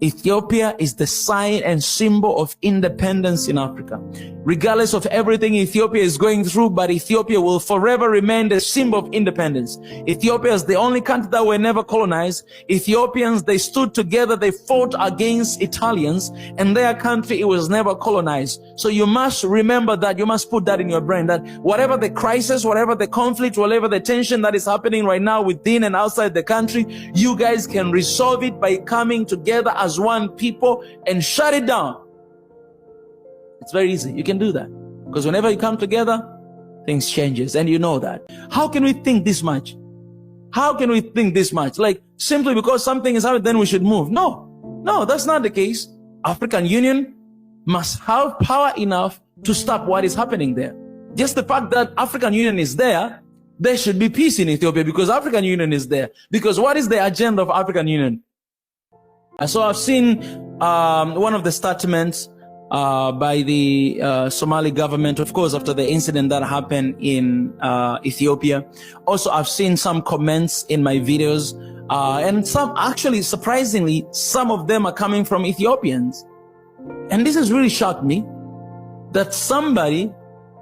Ethiopia is the sign and symbol of independence in Africa. Regardless of everything Ethiopia is going through, but Ethiopia will forever remain the symbol of independence. Ethiopia is the only country that were never colonized. Ethiopians, they stood together, they fought against Italians, and their country, it was never colonized. So you must remember that, you must put that in your brain, that whatever the crisis, whatever the conflict, whatever the tension that is happening right now within and outside the country, you guys can resolve it by coming together as one people and shut it down. It's very easy. You can do that because whenever you come together, things changes, and you know that. How can we think this much? How can we think this much? Like simply because something is happening, then we should move? No, that's not the case. African Union must have power enough to stop what is happening there. Just the fact that African Union is there, there should be peace in Ethiopia because African Union is there. Because what is the agenda of African Union? So I've seen one of the statements by the Somali government, of course, after the incident that happened in Ethiopia. Also, I've seen some comments in my videos, and some, actually, surprisingly, some of them are coming from Ethiopians. And this has really shocked me, that somebody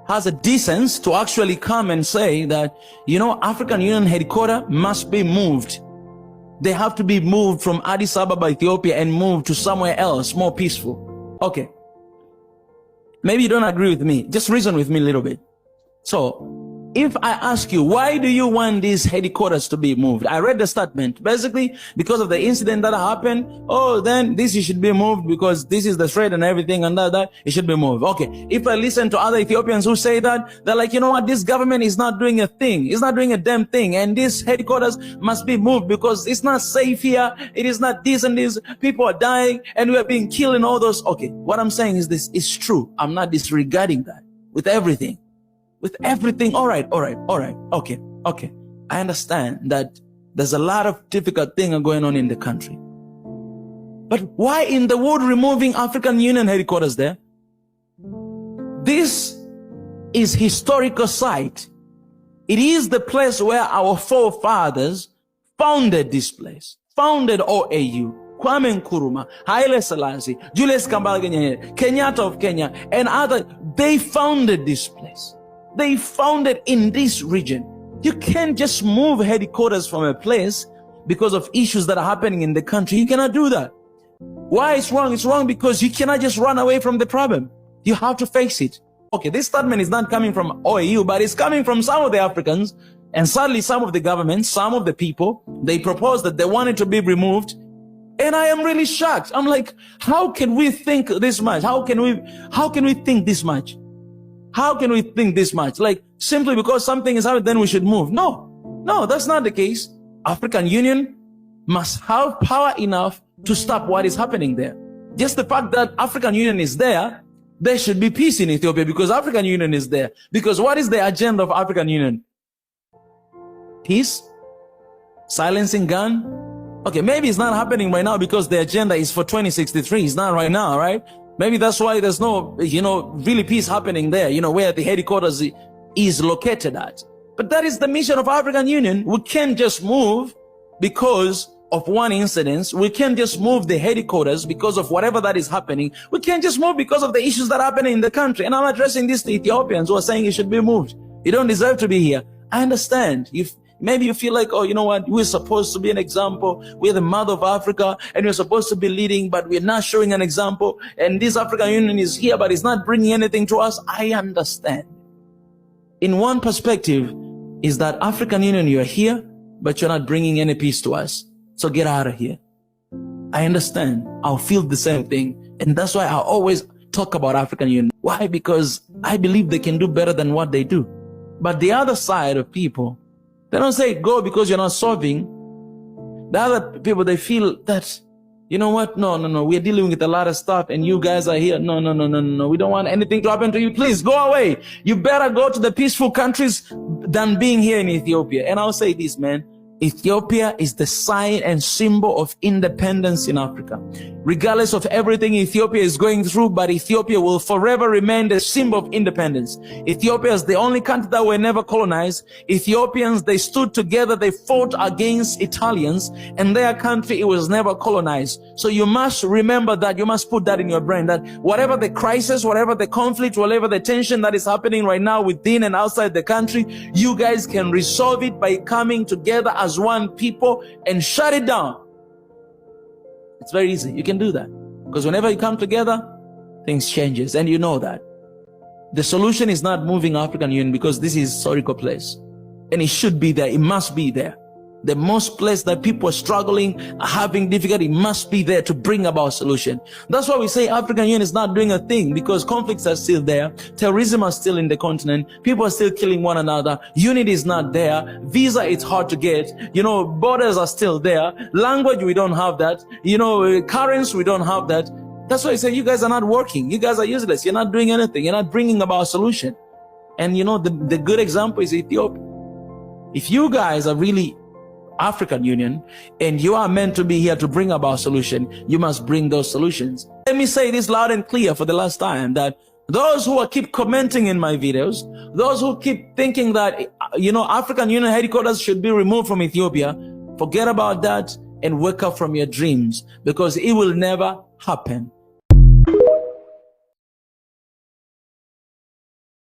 has a decency to actually come and say that, you know, African Union headquarters must be moved. They have to be moved from Addis Ababa, Ethiopia, and moved to somewhere else, more peaceful. Okay. Maybe you don't agree with me. Just reason with me a little bit. So, if I ask you, why do you want these headquarters to be moved? I read the statement. Basically, because of the incident that happened, oh, then this should be moved because this is the threat and everything, and that it should be moved. Okay. If I listen to other Ethiopians who say that, they're like, you know what, this government is not doing a thing. It's not doing a damn thing. And this headquarters must be moved because it's not safe here. It is not this and this. People are dying and we are being killed and all those. Okay. What I'm saying is this is true. I'm not disregarding that with everything. With everything, all right, okay. I understand that there's a lot of difficult things going on in the country. But why in the world removing African Union headquarters there? This is historical site. It is the place where our forefathers founded this place, founded OAU. Kwame Nkrumah, Haile Selassie, Julius Kambarage Nyerere, Kenyatta of Kenya, and others, they founded this place. They founded in this region. You can't just move headquarters from a place because of issues that are happening in the country. You cannot do that. Why it's wrong? It's wrong because you cannot just run away from the problem. You have to face it. Okay, this statement is not coming from OAU, but it's coming from some of the Africans, and sadly some of the governments, some of the people, they proposed that they wanted to be removed. And I am really shocked. I'm like, how can we think this much? How can we think this much? How can we think this much? Like, simply because something is happening, then we should move. No, that's not the case. African Union must have power enough to stop what is happening there. Just the fact that African Union is there, there should be peace in Ethiopia because African Union is there. Because what is the agenda of African Union? Peace? Silencing gun? Okay, maybe it's not happening right now because the agenda is for 2063. It's not right now, right? Maybe that's why there's no, really peace happening there, where the headquarters is located at. But that is the mission of African Union. We can't just move because of one incident. We can't just move the headquarters because of whatever that is happening. We can't just move because of the issues that are happening in the country. And I'm addressing this to Ethiopians who are saying it should be moved. You don't deserve to be here. I understand. Maybe you feel like, oh, you know what? We're supposed to be an example. We're the mother of Africa and we're supposed to be leading, but we're not showing an example. And this African Union is here, but it's not bringing anything to us. I understand. In one perspective is that African Union, you're here, but you're not bringing any peace to us. So get out of here. I understand. I'll feel the same thing. And that's why I always talk about African Union. Why? Because I believe they can do better than what they do. But the other side of people, they don't say go because you're not solving. The other people, they feel that, you know what? No. We're dealing with a lot of stuff and you guys are here. No. We don't want anything to happen to you. Please go away. You better go to the peaceful countries than being here in Ethiopia. And I'll say this, man. Ethiopia is the sign and symbol of independence in Africa. Regardless of everything Ethiopia is going through, but Ethiopia will forever remain the symbol of independence. Ethiopia is the only country that were never colonized. Ethiopians, they stood together, they fought against Italians, and their country, it was never colonized. So you must remember that, you must put that in your brain, that whatever the crisis, whatever the conflict, whatever the tension that is happening right now within and outside the country, you guys can resolve it by coming together as one people and shut it down. It's very easy. You can do that. Because whenever you come together, things changes. And you know that. The solution is not moving African Union, because this is a historical place. And it should be there. It must be there. The most place that people are struggling, are having difficulty, must be there to bring about solution. That's why we say African Union is not doing a thing, because conflicts are still there. Terrorism is still in the continent. People are still killing one another. Unity is not there. Visa, it's hard to get. You know, borders are still there. Language, we don't have that. You know, currency, we don't have that. That's why I say you guys are not working. You guys are useless. You're not doing anything. You're not bringing about a solution. And you know, the good example is Ethiopia. If you guys are really African Union and you are meant to be here to bring about solution, you must bring those solutions. Let me say this loud and clear for the last time, that those who keep commenting in my videos, those who keep thinking that, you know, African Union headquarters should be removed from Ethiopia, forget about that and wake up from your dreams, because it will never happen.